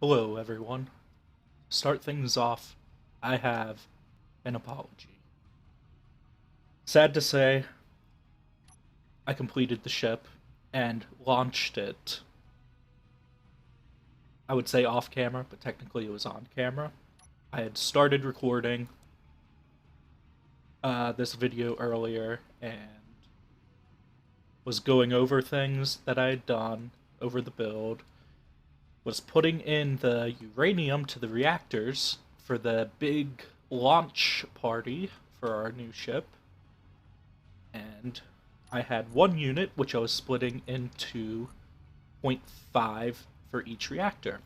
Hello, everyone. To start things off, I have an apology. Sad to say, I completed the ship and launched it. I would say off camera, but technically it was on camera. I had started recording this video earlier and was going over things that I had done over the build, was putting in the uranium to the reactors for the big launch party for our new ship, and I had one unit which I was splitting into zero point 0.5 for each reactor.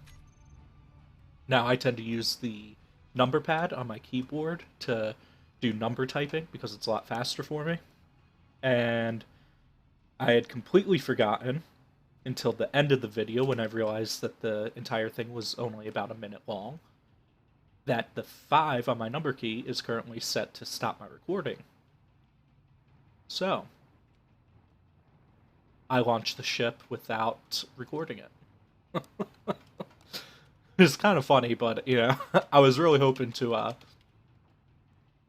Now I tend to use the number pad on my keyboard to do number typing because it's a lot faster for me. And I had completely forgotten until the end of the video when I realized that the entire thing was only about a minute long that the 5 on my number key is currently set to stop my recording. So, I launched the ship without recording it. It's kind of funny, but I was really hoping to,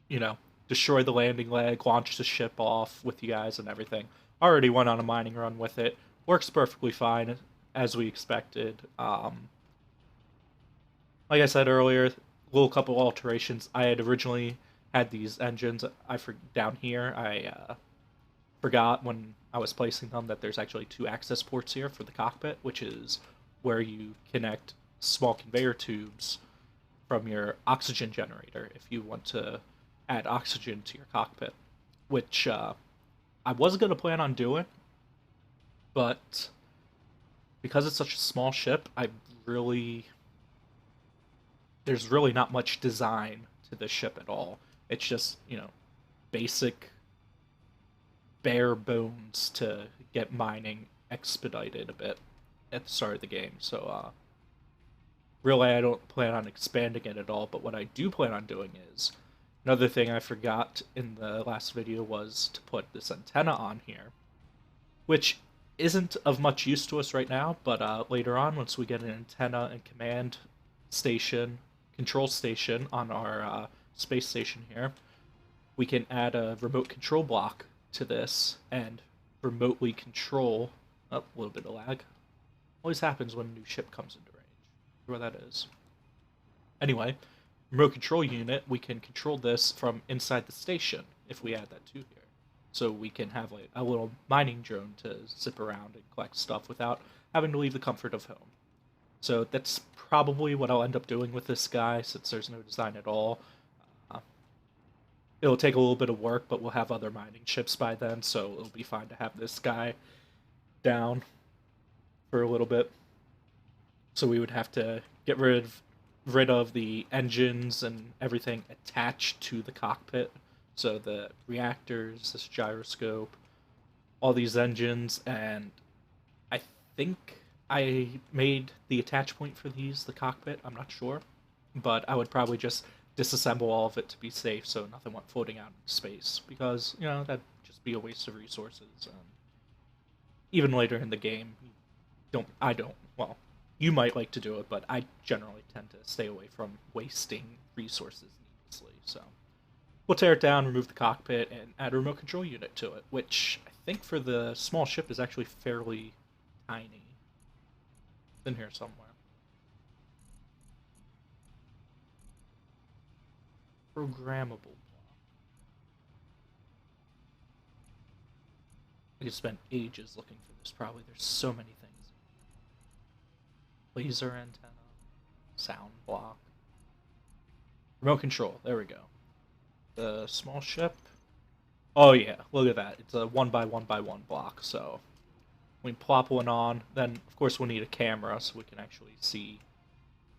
you know, destroy the landing leg, launch the ship off with you guys and everything. Already went on a mining run with it. Works perfectly fine, as we expected. Like I said earlier, little couple alterations. I had originally had these engines. Down here. I forgot when I was placing them that there's actually two access ports here for the cockpit, which is where you connect small conveyor tubes from your oxygen generator if you want to add oxygen to your cockpit, which I was going to plan on doing, but because it's such a small ship, really there's really not much design to this ship at all. It's just, basic bare bones to get mining expedited a bit at the start of the game. So really I don't plan on expanding it at all, but what I do plan on doing is another thing I forgot in the last video was to put this antenna on here, which isn't of much use to us right now, but later on, once we get an antenna and command station, control station on our space station here, we can add a remote control block to this and remotely control. Oh, a little bit of lag. Always happens when a new ship comes into range. Where that is. Anyway, remote control unit, we can control this from inside the station if we add that to here. So we can have like a little mining drone to zip around and collect stuff without having to leave the comfort of home. So that's probably what I'll end up doing with this guy since there's no design at all. Uh, it'll take a little bit of work, but we'll have other mining ships by then, so it'll be fine to have this guy down for a little bit. So we would have to get rid of the engines and everything attached to the cockpit. So the reactors, this gyroscope, all these engines, and I think I made the attach point for these the cockpit. I'm not sure, but I would probably just disassemble all of it to be safe, so nothing went floating out in space because that'd just be a waste of resources. Even later in the game, I don't. Well, you might like to do it, but I generally tend to stay away from wasting resources needlessly. So we'll tear it down, remove the cockpit, and add a remote control unit to it, which I think for the small ship is actually fairly tiny. It's in here somewhere. Programmable. I could spend ages looking for this, probably. There's so many things. Laser antenna, sound block, remote control. There we go. The small ship. Oh yeah, look at that. It's a 1 by 1 by 1 block. So we plop one on. Then of course we'll need a camera so we can actually see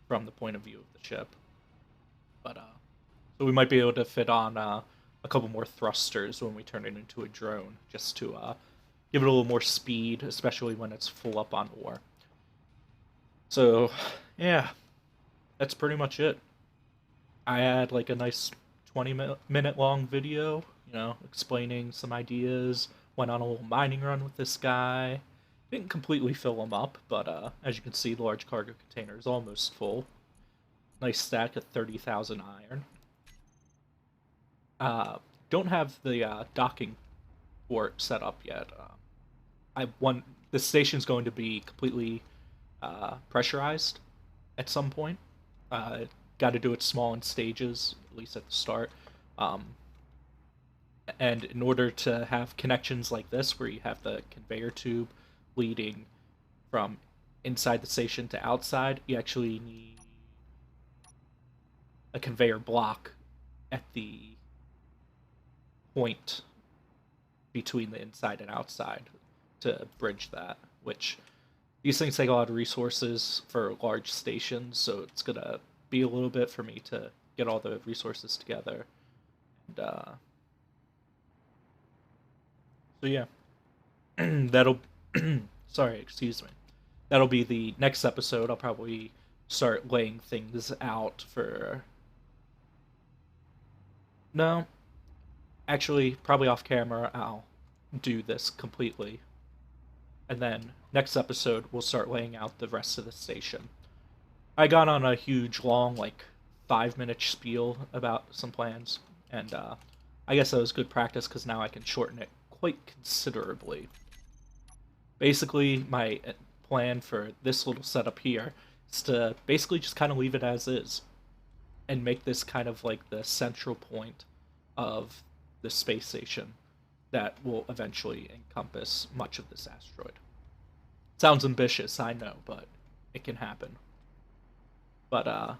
from the point of view of the ship. But so we might be able to fit on a couple more thrusters when we turn it into a drone, just to give it a little more speed, especially when it's full up on ore. So, yeah, that's pretty much it. I had like a nice 20-minute long video, explaining some ideas. Went on a little mining run with this guy, Didn't completely fill them up, but as you can see, the large cargo container is almost full. Nice stack of 30,000 iron. Uh, don't have the docking port set up yet. I want the station's going to be completely pressurized at some point. Got to do it small in stages, at least at the start. Um, and in order to have connections like this, where you have the conveyor tube leading from inside the station to outside, you actually need a conveyor block at the point between the inside and outside to bridge that, which these things take a lot of resources for large stations, so it's gonna be a little bit for me to get all the resources together. And so yeah, that'll sorry, excuse me. That'll be the next episode. I'll probably start laying things out for no, actually probably off camera I'll do this completely. And then next episode we'll start laying out the rest of the station. I got on a huge long like 5 minute spiel about some plans, and I guess that was good practice because now I can shorten it quite considerably. Basically, my plan for this little setup here is to basically just kind of leave it as is and make this kind of like the central point of the space station that will eventually encompass much of this asteroid. Sounds ambitious, I know, but it can happen. But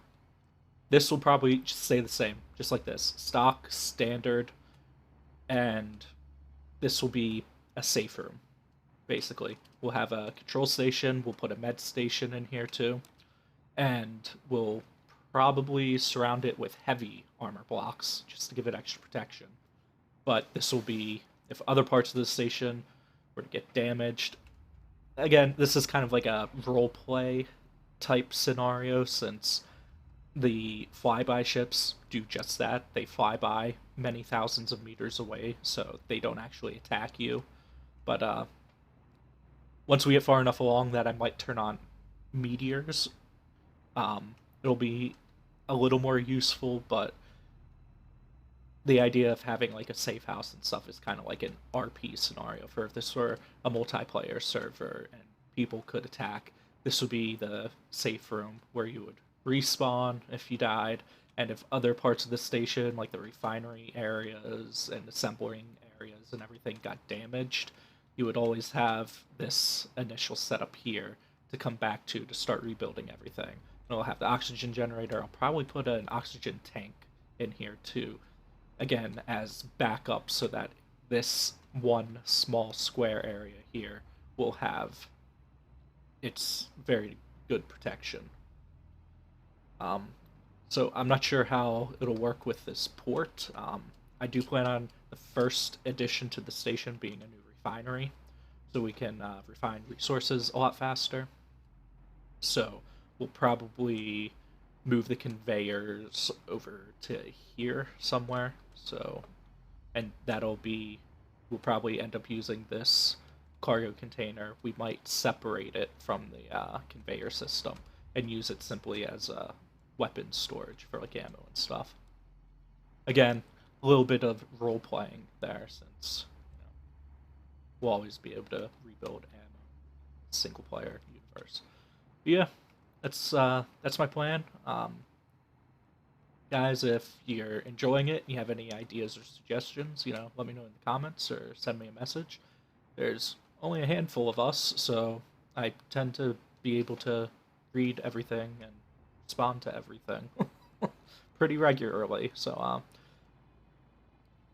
this will probably just stay the same, just like this. Stock, standard, and this will be a safe room, basically. We'll have a control station, we'll put a med station in here too, and we'll probably surround it with heavy armor blocks just to give it extra protection. But this will be, if other parts of the station were to get damaged, again, this is kind of like a role play type scenario since the flyby ships do just that. They fly by many thousands of meters away, so they don't actually attack you. But once we get far enough along that I might turn on meteors, it'll be a little more useful, but the idea of having like a safe house and stuff is kind of like an RP scenario for if this were a multiplayer server and people could attack. This would be the safe room where you would respawn if you died, and if other parts of the station, like the refinery areas and assembling areas and everything, got damaged, you would always have this initial setup here to come back to start rebuilding everything. And I'll have the oxygen generator. I'll probably put an oxygen tank in here too, again as backup, so that this one small square area here will have its very good protection. Um, so I'm not sure how it'll work with this port. I do plan on the first addition to the station being a new refinery, so we can refine resources a lot faster. So we'll probably move the conveyors over to here somewhere. So, and that'll be, we'll probably end up using this cargo container. We might separate it from the conveyor system and use it simply as a weapon storage for like ammo and stuff. Again, a little bit of role playing there, since we'll always be able to rebuild ammo single player universe. But yeah, that's my plan. Guys, if you're enjoying it and you have any ideas or suggestions, let me know in the comments or send me a message. There's only a handful of us, so I tend to be able to read everything and respond to everything pretty regularly. So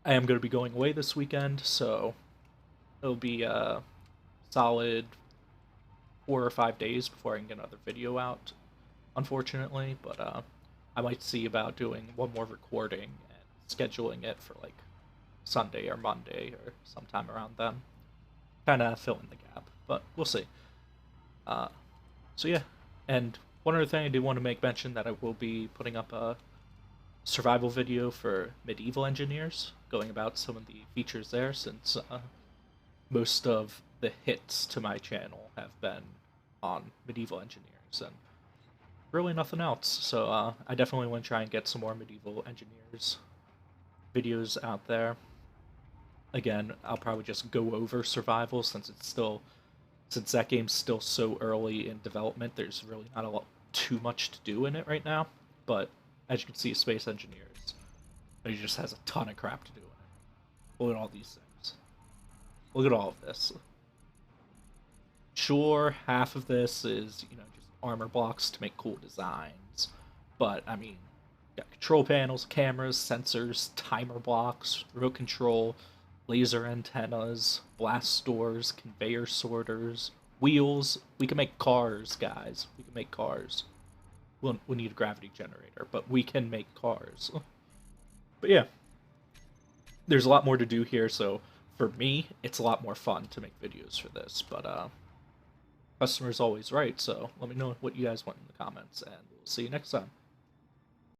I am going to be going away this weekend, so it'll be a solid 4 or 5 days before I can get another video out, unfortunately. But I might see about doing one more recording and scheduling it for like Sunday or Monday or sometime around then. Kind of fill in the gap, but we'll see. Uh, so yeah, and one other thing I did want to make mention that I will be putting up a survival video for medieval engineers, going about some of the features there, since most of the hits to my channel have been on medieval engineers and really nothing else. So I definitely want to try and get some more medieval engineers videos out there. Again, I'll probably just go over survival since that game's still so early in development. There's really not a lot too much to do in it right now. But as you can see, Space Engineers, he just has a ton of crap to do in it. Look at all these things. Look at all of this. Sure, half of this is, just armor blocks to make cool designs. But, I mean, got control panels, cameras, sensors, timer blocks, remote control, laser antennas, blast doors, conveyor sorters, wheels. We can make cars, guys. We can make cars. We'll need a gravity generator, but we can make cars. But yeah, there's a lot more to do here, so for me, it's a lot more fun to make videos for this. But customer's always right, so let me know what you guys want in the comments, and we'll see you next time.